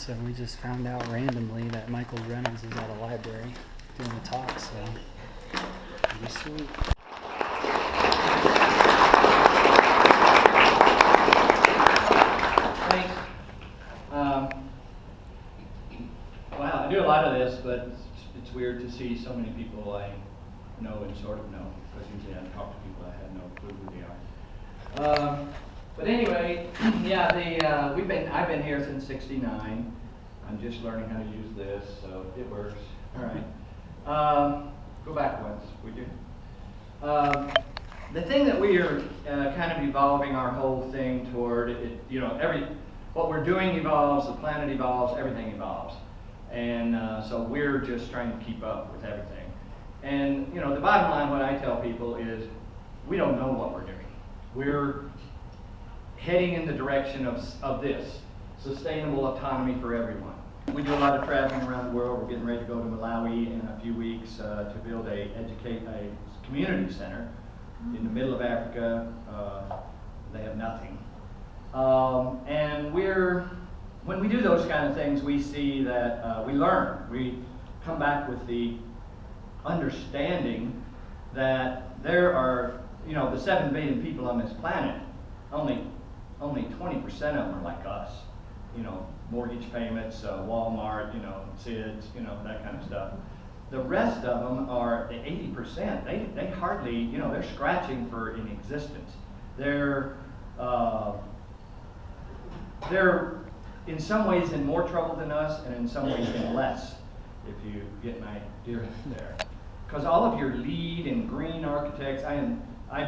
So we just found out randomly that Michael Reynolds is at a library doing a talk, so pretty sweet. Thanks. Wow, I do a lot of this, but it's weird to see so many people I know and sort of know, because usually I talk to people I have no clue who they are. But anyway, yeah, I've been here since '69. I'm just learning how to use this, so it works. All right. Go back once, would you? The thing that we are kind of evolving our whole thing toward, what we're doing evolves, the planet evolves, everything evolves. And so we're just trying to keep up with everything. And the bottom line, what I tell people is, we don't know what we're doing. We're heading in the direction of this, sustainable autonomy for everyone. We do a lot of traveling around the world. We're getting ready to go to Malawi in a few weeks to build a community center in the middle of Africa. They have nothing. And when we do those kind of things, we see that we learn. We come back with the understanding that there are, the 7 billion people on this planet, only 20% of them are like us. Mortgage payments, Walmart, SIDS, that kind of stuff. The rest of them are the 80%. They hardly, they're scratching for an existence. They're in some ways in more trouble than us, and in some ways in less, if you get my idea there. Because all of your LEED and green architects, I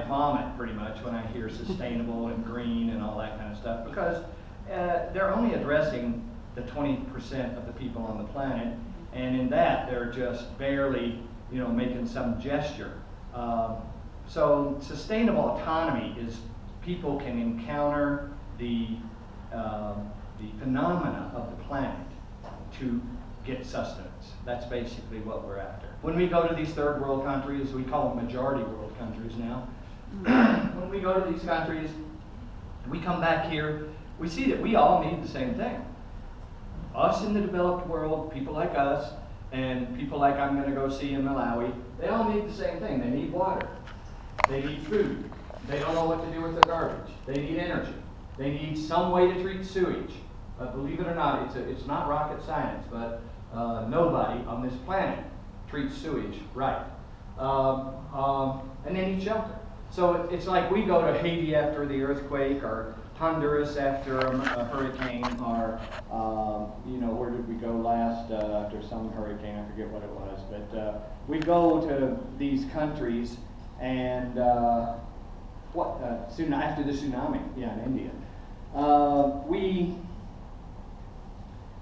vomit pretty much when I hear sustainable and green and all that kind of stuff, because they're only addressing the 20% of the people on the planet, and in that they're just barely, making some gesture. So sustainable autonomy is people can encounter the phenomena of the planet to get sustenance. That's basically what we're after. When we go to these third world countries, we call them majority world countries now. When we go to these countries, we come back here, we see that we all need the same thing. Us in the developed world, people like us, and people like I'm going to go see in Malawi, they all need the same thing. They need water. They need food. They don't know what to do with their garbage. They need energy. They need some way to treat sewage. Believe it or not, it's not rocket science, but nobody on this planet treats sewage right. And they need shelter. So it's like we go to Haiti after the earthquake, or Honduras after a hurricane, or where did we go last after some hurricane? I forget what it was, but we go to these countries and after the tsunami, in India,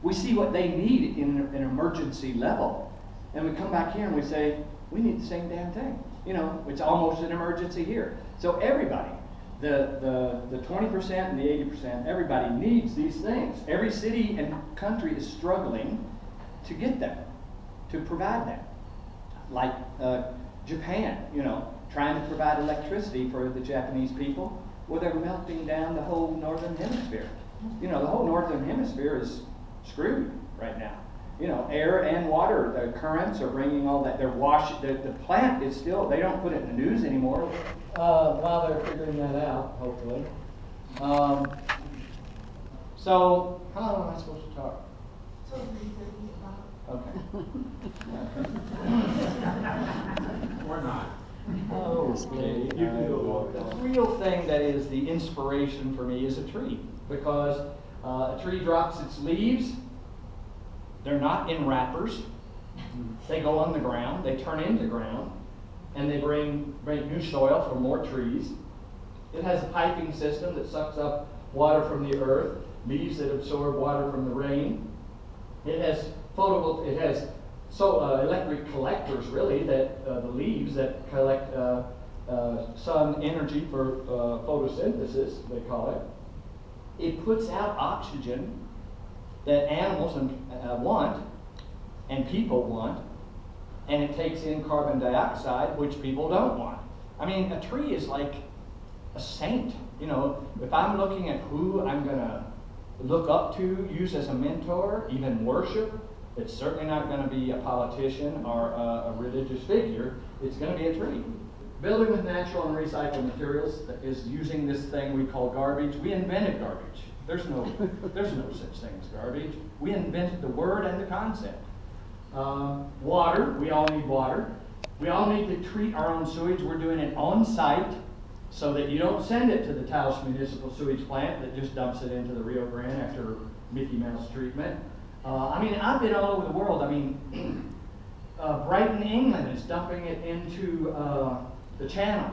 we see what they need in an emergency level, and we come back here and we say we need the same damn thing. It's almost an emergency here. So everybody, the 20% and the 80%, everybody needs these things. Every city and country is struggling to get them, to provide them. Like Japan, trying to provide electricity for the Japanese people. Well, they're melting down the whole northern hemisphere. The whole northern hemisphere is screwed right now. Air and water, the currents are bringing all that. They're washing, the plant is still, they don't put it in the news anymore while they're figuring that out, hopefully. So, how long am I supposed to talk? Okay. Or not. Okay, you can go. The real thing that is the inspiration for me is a tree, because a tree drops its leaves. They're not in wrappers. They go on the ground, they turn into ground, and they bring new soil for more trees. It has a piping system that sucks up water from the earth, leaves that absorb water from the rain. It has electric collectors, really, that the leaves that collect sun energy for photosynthesis, they call it. It puts out oxygen that animals want and people want, and it takes in carbon dioxide, which people don't want. I mean, a tree is like a saint. If I'm looking at who I'm going to look up to, use as a mentor, even worship. It's certainly not going to be a politician or a religious figure. It's going to be a tree. Building with natural and recycled materials is using this thing we call garbage. We invented garbage. There's no such thing as garbage. We invented the word and the concept. Water, we all need water. We all need to treat our own sewage. We're doing it on site so that you don't send it to the Taos Municipal Sewage Plant that just dumps it into the Rio Grande after Mickey Mouse treatment. I mean, I've been all over the world. I mean, Brighton, England is dumping it into the Channel.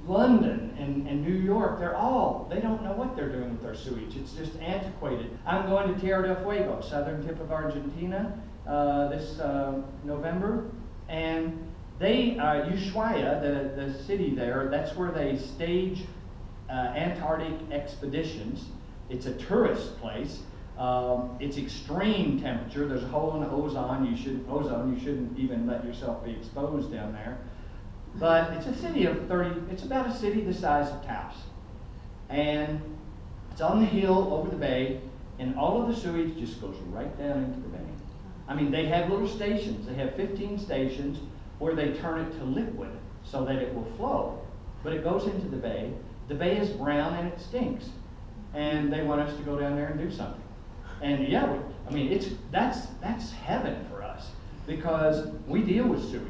London and New York, they don't know what they're doing with their sewage. It's just antiquated. I'm going to Tierra del Fuego, southern tip of Argentina, this November. And they, Ushuaia, the city there, that's where they stage Antarctic expeditions. It's a tourist place. It's extreme temperature. There's a hole in the ozone. You shouldn't even let yourself be exposed down there. But it's a city of 30, it's about a city the size of Taos. And it's on the hill over the bay, and all of the sewage just goes right down into the bay. I mean, they have little stations. They have 15 stations where they turn it to liquid so that it will flow. But it goes into the bay. The bay is brown and it stinks. And they want us to go down there and do something. And yeah, I mean, that's heaven for us because we deal with sewage.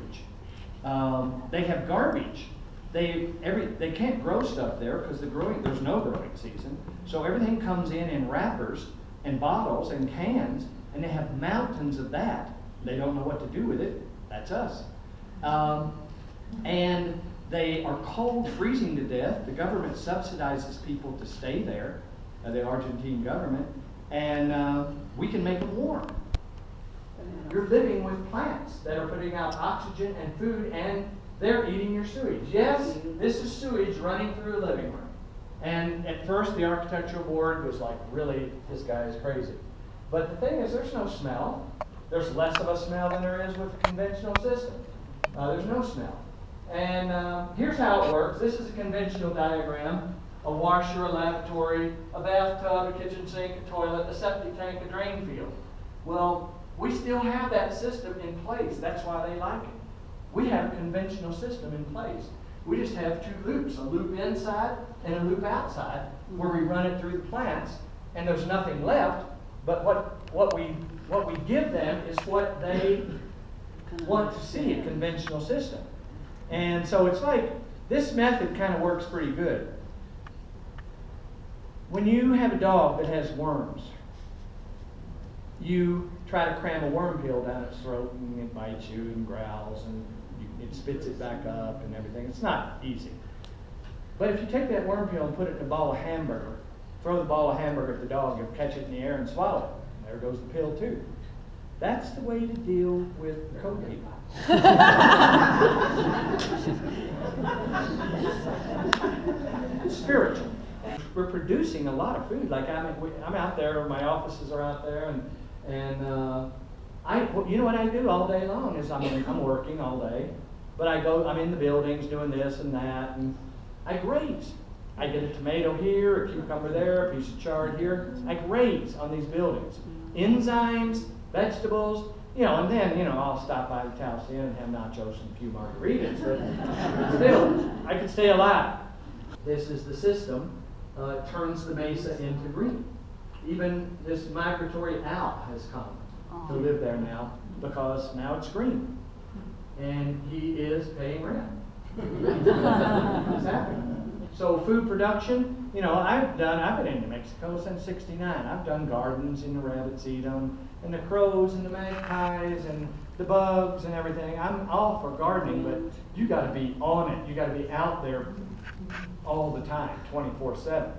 They have garbage. They can't grow stuff there because there's no growing season. So everything comes in wrappers and bottles and cans, and they have mountains of that. They don't know what to do with it. That's us. And they are cold, freezing to death. The government subsidizes people to stay there, the Argentine government, and we can make them warm. You're living with plants that are putting out oxygen and food, and they're eating your sewage. Yes, this is sewage running through a living room. And at first, the architectural board was like, really, this guy is crazy. But the thing is, there's no smell. There's less of a smell than there is with a conventional system. There's no smell. And here's how it works. This is a conventional diagram. A washer, a lavatory, a bathtub, a kitchen sink, a toilet, a septic tank, a drain field. Well, we still have that system in place. That's why they like it. We have a conventional system in place. We just have two loops, a loop inside and a loop outside, where we run it through the plants, and there's nothing left. But what we give them is what they want to see, a conventional system. And so it's like, this method kind of works pretty good. When you have a dog that has worms, you try to cram a worm pill down its throat, and it bites you and growls, and it spits it back up and everything. It's not easy. But if you take that worm pill and put it in a ball of hamburger, throw the ball of hamburger at the dog, and catch it in the air and swallow it, there goes the pill too. That's the way to deal with code people. Spiritual. We're producing a lot of food. Like I'm out there, my offices are out there, and you know what I do all day long is I'm working all day, but I'm in the buildings doing this and that, and I graze. I get a tomato here, a cucumber there, a piece of chard here. I graze on these buildings. Enzymes, vegetables, and then, I'll stop by the Taos Inn and have nachos and a few margaritas, but still, I can stay alive. This is the system. It turns the Mesa into green. Even this migratory owl has come to live there now because now it's green. And he is paying rent. It's happening. So food production, I've been in New Mexico since '69. I've done gardens, and the rabbits eat them, and the crows and the magpies and the bugs and everything. I'm all for gardening, but you got to be on it. You got to be out there all the time, 24/7.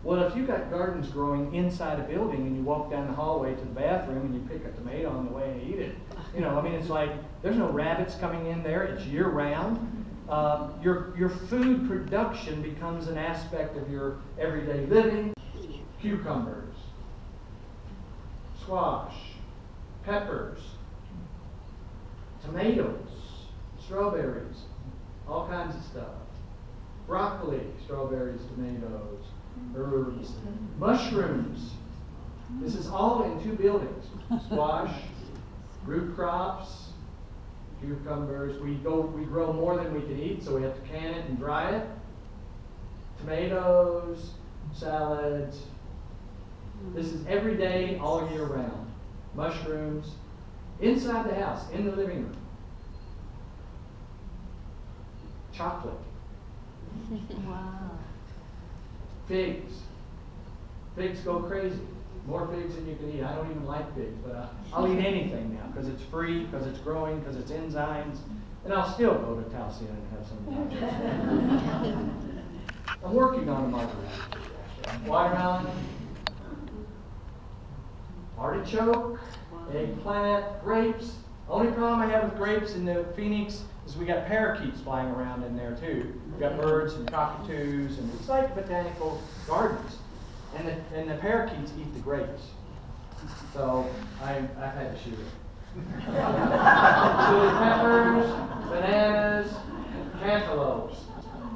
Well, if you got gardens growing inside a building and you walk down the hallway to the bathroom and you pick a tomato on the way and eat it, it's like there's no rabbits coming in there. It's year round. Your food production becomes an aspect of your everyday living. Cucumbers, squash, peppers, tomatoes, strawberries, all kinds of stuff. Broccoli, strawberries, tomatoes, herbs, mushrooms. This is all in 2 buildings. Squash, root crops, cucumbers. We grow more than we can eat, so we have to can it and dry it. Tomatoes, salads. This is every day, all year round. Mushrooms, inside the house, in the living room. Chocolate. Wow. Figs. Figs go crazy. More figs than you can eat. I don't even like figs, but I'll eat anything now because it's free, because it's growing, because it's enzymes. And I'll still go to Taos and have some. I'm working on a margarita. Watermelon, artichoke, eggplant, grapes. Only problem I have with grapes in the Phoenix is we got parakeets flying around in there too. We got birds and cockatoos, and it's like botanical gardens. And the parakeets eat the grapes. So I've had to shoot it. Chili peppers, bananas, cantaloupes.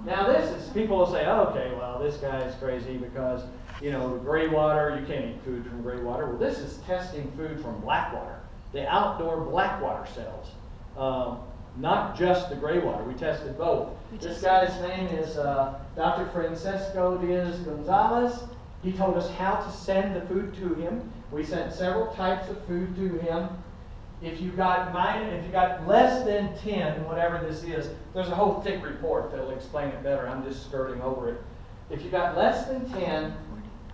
Now this is, people will say, oh, okay, well, this guy's crazy because, you know, gray water, you can't eat food from gray water. Well, this is testing food from Blackwater, the outdoor Blackwater cells. Not just the gray water, we tested both. This guy's name is Dr. Francesco Diaz-Gonzalez. He told us how to send the food to him. We sent several types of food to him. If you got less than 10, whatever this is, there's a whole thick report that'll explain it better. I'm just skirting over it. If you got less than 10,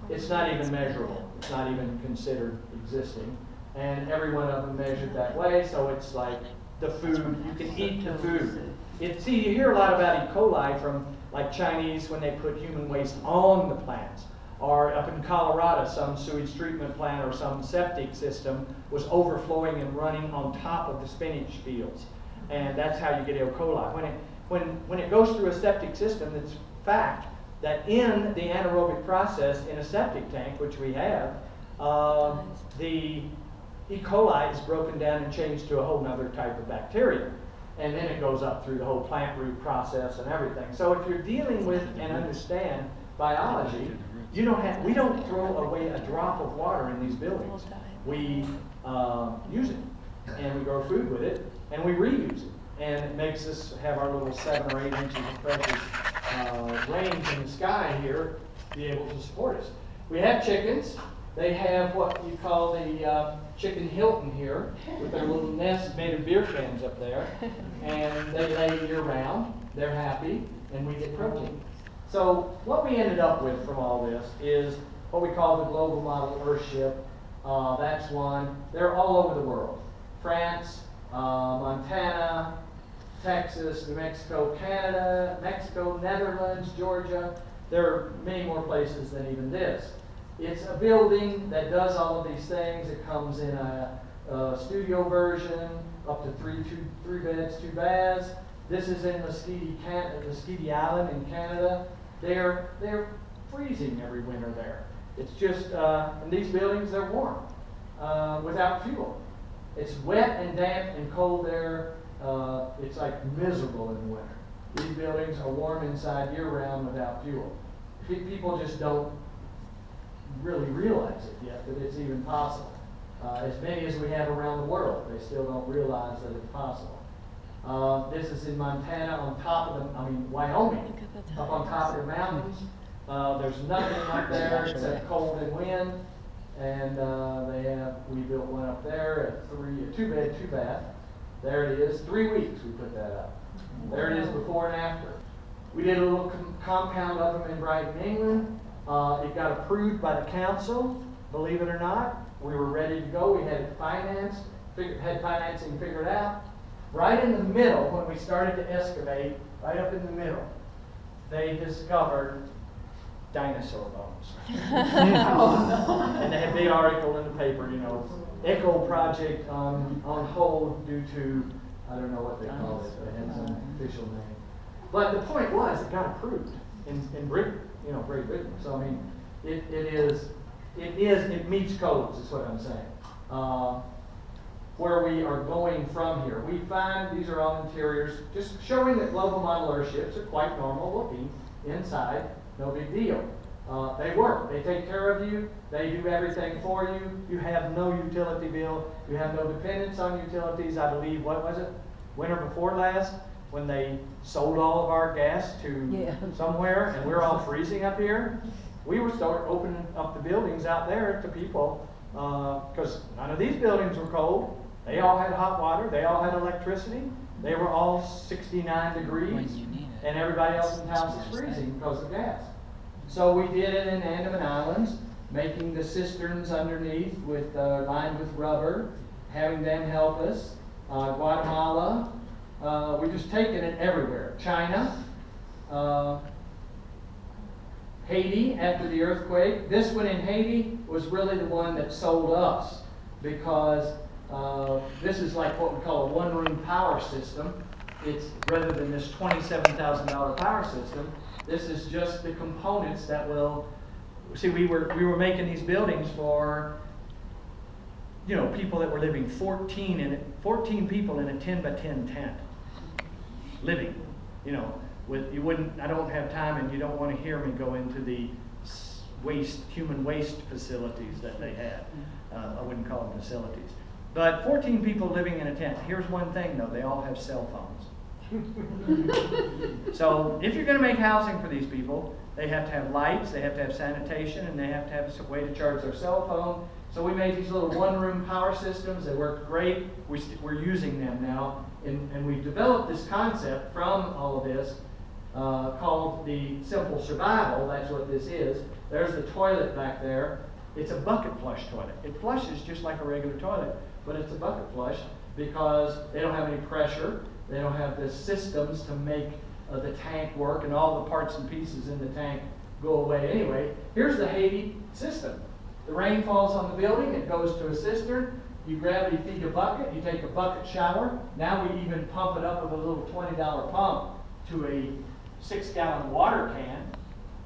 it's not even measurable. It's not even considered existing. And every one of them measured that way, so it's like the food, you can eat the food. See, you hear a lot about E. coli from like Chinese when they put human waste on the plants. Or up in Colorado, some sewage treatment plant or some septic system was overflowing and running on top of the spinach fields. And that's how you get E. coli. When it goes through a septic system, it's fact that in the anaerobic process in a septic tank, which we have, the E. coli is broken down and changed to a whole other type of bacteria. And then it goes up through the whole plant root process and everything. So if you're dealing with and understand biology, we don't throw away a drop of water in these buildings. We use it, and we grow food with it, and we reuse it. And it makes us have our little 7 or 8 inches of precious rain from the sky here to be able to support us. We have chickens. They have what you call the chicken Hilton here, with their little nest made of beer cans up there. And they lay year-round. They're happy, and we get protein. So what we ended up with from all this is what we call the global model Earthship. That's one. They're all over the world. France, Montana, Texas, New Mexico, Canada, Mexico, Netherlands, Georgia. There are many more places than even this. It's a building that does all of these things. It comes in a studio up to three beds, 2 baths. This is in Mesquite Island in Canada. They're freezing every winter there. It's just, in these buildings, they're warm, without fuel. It's wet and damp and cold there. It's like miserable in the winter. These buildings are warm inside year-round without fuel. People just don't really realize it yet, that it's even possible. As many as we have around the world, they still don't realize that it's possible. This is in Montana on top of Wyoming, up on top of the mountains. There's nothing up there except cold and wind. And we built one up there, a 2-bed, 2-bath. There it is, 3 weeks we put that up. There it is before and after. We did a little compound of them in Brighton, England. It got approved by the council, believe it or not. We were ready to go. We had it financed, had financing figured out. Right in the middle, when we started to excavate, right up in the middle, they discovered dinosaur bones. And they had a big article in the paper, Echo Project on hold due to, I don't know what they called it, but it had some official name. But the point was, it got approved in Britain, Great Britain. So it meets codes, is what I'm saying. Where we are going from here. We find these are all interiors, just showing that global model airships are quite normal looking inside, no big deal. They work. They take care of you. They do everything for you. You have no utility bill. You have no dependence on utilities. I believe, what was it? Winter before last, when they sold all of our gas to somewhere, and we're all freezing up here. We were starting opening up the buildings out there to people, because none of these buildings were cold. They all had hot water. They all had electricity. They were all 69 degrees, and everybody else in town was freezing because of gas. So we did it in Andaman Islands, making the cisterns underneath with lined with rubber, having them help us. Guatemala, we've just taken it everywhere. China, Haiti after the earthquake. This one in Haiti was really the one that sold us, because this is like what we call a one-room power system. It's rather than this $27,000 power system. This is just the components that will. See, we were making these buildings for, you know, people that were living 14 people in a 10 by 10 tent. Living, you know, with you wouldn't. I don't have time, and you don't want to hear me go into the human waste facilities that they had. I wouldn't call them facilities. But 14 people living in a tent. Here's one thing though, they all have cell phones. So if you're going to make housing for these people, they have to have lights, they have to have sanitation, and they have to have a way to charge their cell phone. So we made these little one-room power systems. They worked great. We're using them now. And we developed this concept from all of this called the simple survival. That's what this is. There's the toilet back there. It's a bucket flush toilet. It flushes just like a regular toilet, but it's a bucket flush because they don't have any pressure. They don't have the systems to make the tank work, and all the parts and pieces in the tank go away anyway. Here's the Haiti system. The rain falls on the building, it goes to a cistern. You gravity feed a bucket, you take a bucket shower. Now we even pump it up with a little $20 pump to a 6-gallon water can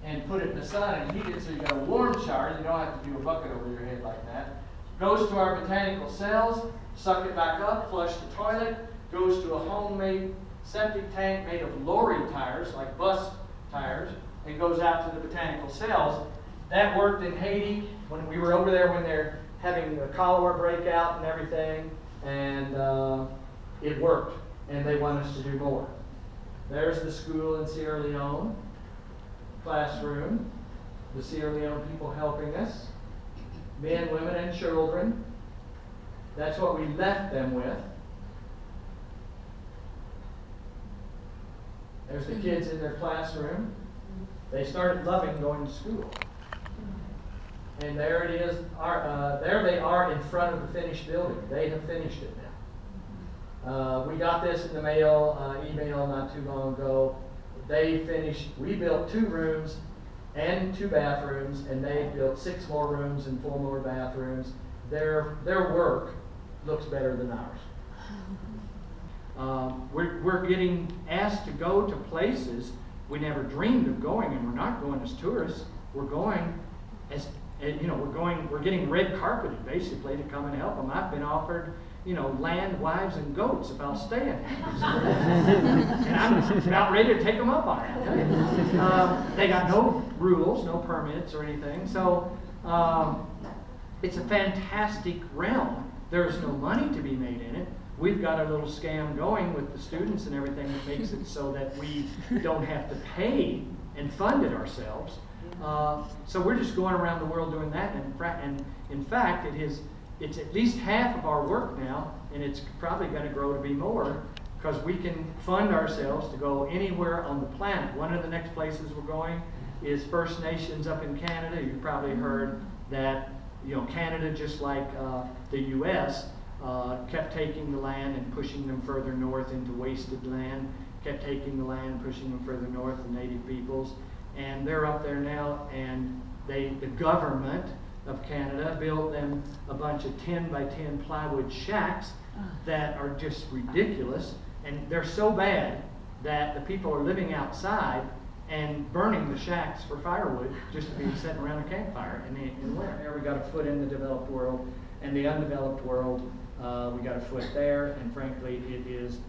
and put it in the sun and heat it so you got a warm shower. You don't have to do a bucket over your head like that. Goes to our botanical cells, suck it back up, flush the toilet, goes to a homemade septic tank made of lorry tires, like bus tires, and goes out to the botanical cells. That worked in Haiti when we were over there when they're having the cholera breakout and everything, and it worked, and they want us to do more. There's the school in Sierra Leone, classroom, the Sierra Leone people helping us, men, women, and children. That's what we left them with. There's the kids in their classroom. They started loving going to school. And there it is. There they are in front of the finished building. They have finished it now. We got this in the mail, email not too long ago. They finished. We built 2 rooms and 2 bathrooms, and they built 6 more rooms and 4 more bathrooms. Their work looks better than ours. We're getting asked to go to places we never dreamed of going, and we're not going as tourists. We're going as, you know, we're getting red carpeted basically to come and help them. I've been offered, you know, land, wives, and goats if I'll stay in it. And I'm about ready to take them up on it. They got no rules, no permits or anything, so it's a fantastic realm. There's no money to be made in it. We've got a little scam going with the students and everything that makes it so that we don't have to pay and fund it ourselves. So we're just going around the world doing that, and in fact, it's at least half of our work now, and it's probably going to grow to be more, because we can fund ourselves to go anywhere on the planet. One of the next places we're going is First Nations up in Canada. You've probably heard that, you know, Canada, just like the U.S., kept taking the land and pushing them further north into wasted land, kept taking the land and pushing them further north, the native peoples. And they're up there now, and the government of Canada built them a bunch of 10 by 10 plywood shacks that are just ridiculous. And they're so bad that the people are living outside and burning the shacks for firewood just to be sitting around a campfire in the winter. There we got a foot in the developed world, and the undeveloped world, we got a foot there, and frankly, it is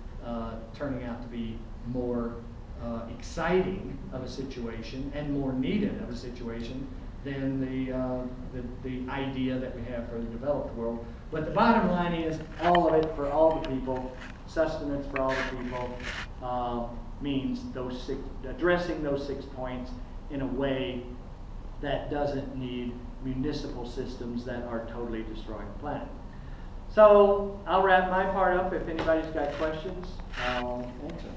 turning out to be more exciting of a situation and more needed of a situation than the idea that we have for the developed world. But the bottom line is, all of it for all the people, sustenance for all the people, means addressing those 6 points in a way that doesn't need municipal systems that are totally destroying the planet. So I'll wrap my part up. If anybody's got questions, I'll answer.